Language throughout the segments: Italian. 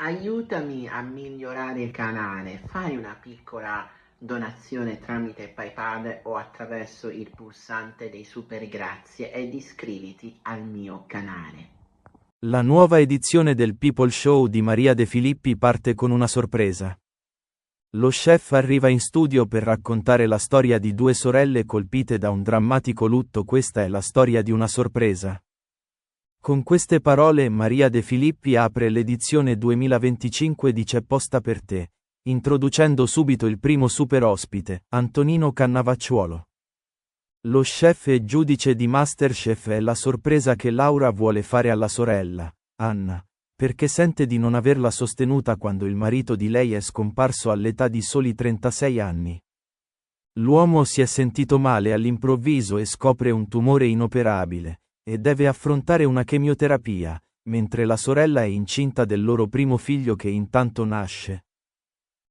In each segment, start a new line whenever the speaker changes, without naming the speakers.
Aiutami a migliorare il canale, fai una piccola donazione tramite PayPal o attraverso il pulsante dei super grazie ed iscriviti al mio canale.
La nuova edizione del People Show di Maria De Filippi parte con una sorpresa. Lo chef arriva in studio per raccontare la storia di due sorelle colpite da un drammatico lutto. Questa è la storia di una sorpresa. Con queste parole Maria De Filippi apre l'edizione 2025 di C'è posta per te, introducendo subito il primo super ospite, Antonino Cannavacciuolo. Lo chef e giudice di MasterChef è la sorpresa che Laura vuole fare alla sorella, Anna, perché sente di non averla sostenuta quando il marito di lei è scomparso all'età di soli 36 anni. L'uomo si è sentito male all'improvviso e scopre un tumore inoperabile, e deve affrontare una chemioterapia, mentre la sorella è incinta del loro primo figlio che intanto nasce.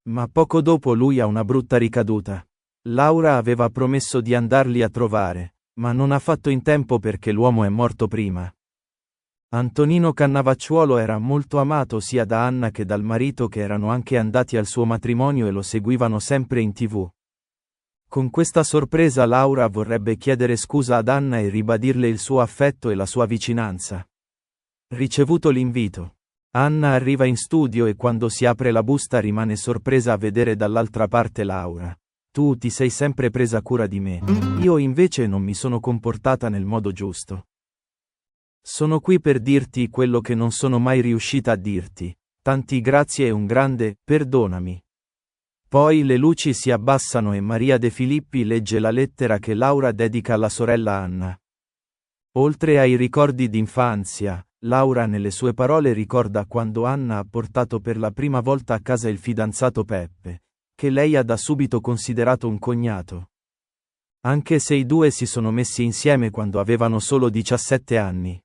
Ma poco dopo lui ha una brutta ricaduta. Laura aveva promesso di andarli a trovare, ma non ha fatto in tempo perché l'uomo è morto prima. Antonino Cannavacciuolo era molto amato sia da Anna che dal marito, che erano anche andati al suo matrimonio e lo seguivano sempre in TV. Con questa sorpresa Laura vorrebbe chiedere scusa ad Anna e ribadirle il suo affetto e la sua vicinanza. Ricevuto l'invito, Anna arriva in studio e quando si apre la busta rimane sorpresa a vedere dall'altra parte Laura. Tu ti sei sempre presa cura di me, io invece non mi sono comportata nel modo giusto. Sono qui per dirti quello che non sono mai riuscita a dirti. Tanti grazie e un grande perdonami. Poi le luci si abbassano e Maria De Filippi legge la lettera che Laura dedica alla sorella Anna. Oltre ai ricordi d'infanzia, Laura nelle sue parole ricorda quando Anna ha portato per la prima volta a casa il fidanzato Peppe, che lei ha da subito considerato un cognato. Anche se i due si sono messi insieme quando avevano solo 17 anni.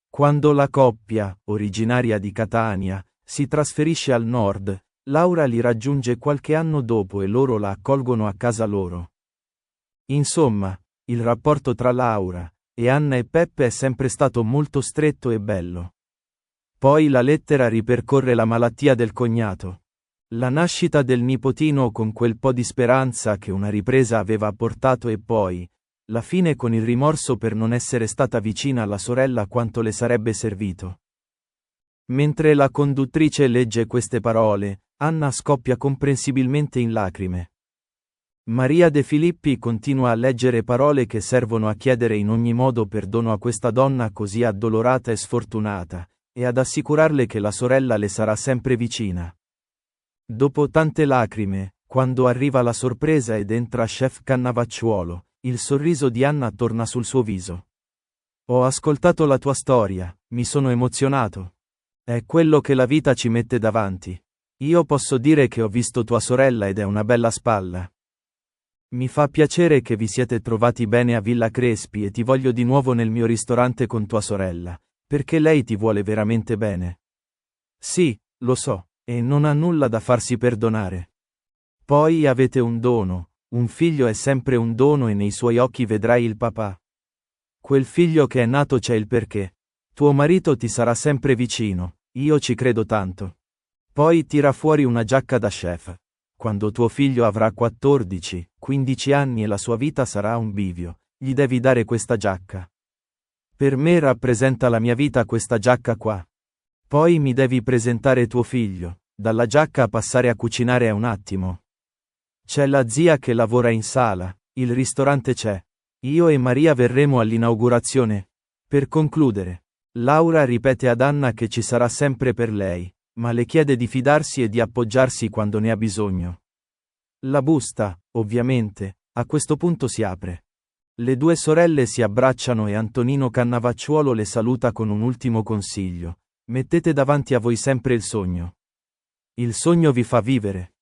Quando la coppia, originaria di Catania, si trasferisce al nord, Laura li raggiunge qualche anno dopo e loro la accolgono a casa loro. Insomma, il rapporto tra Laura e Anna e Peppe è sempre stato molto stretto e bello. Poi la lettera ripercorre la malattia del cognato, la nascita del nipotino con quel po' di speranza che una ripresa aveva portato e poi, la fine con il rimorso per non essere stata vicina alla sorella quanto le sarebbe servito. Mentre la conduttrice legge queste parole, Anna scoppia comprensibilmente in lacrime. Maria De Filippi continua a leggere parole che servono a chiedere in ogni modo perdono a questa donna così addolorata e sfortunata, e ad assicurarle che la sorella le sarà sempre vicina. Dopo tante lacrime, quando arriva la sorpresa ed entra chef Cannavacciuolo, il sorriso di Anna torna sul suo viso. Ho ascoltato la tua storia, mi sono emozionato. È quello che la vita ci mette davanti. Io posso dire che ho visto tua sorella ed è una bella spalla. Mi fa piacere che vi siete trovati bene a Villa Crespi e ti voglio di nuovo nel mio ristorante con tua sorella, perché lei ti vuole veramente bene. Sì, lo so, e non ha nulla da farsi perdonare. Poi avete un dono, un figlio è sempre un dono e nei suoi occhi vedrai il papà. Quel figlio che è nato c'è il perché. Tuo marito ti sarà sempre vicino, io ci credo tanto. Poi tira fuori una giacca da chef. Quando tuo figlio avrà 14, 15 anni e la sua vita sarà un bivio, gli devi dare questa giacca. Per me rappresenta la mia vita questa giacca qua. Poi mi devi presentare tuo figlio, dalla giacca a passare a cucinare è un attimo. C'è la zia che lavora in sala, il ristorante c'è. Io e Maria verremo all'inaugurazione. Per concludere, Laura ripete ad Anna che ci sarà sempre per lei, ma le chiede di fidarsi e di appoggiarsi quando ne ha bisogno. La busta, ovviamente, a questo punto si apre. Le due sorelle si abbracciano e Antonino Cannavacciuolo le saluta con un ultimo consiglio. Mettete davanti a voi sempre il sogno. Il sogno vi fa vivere.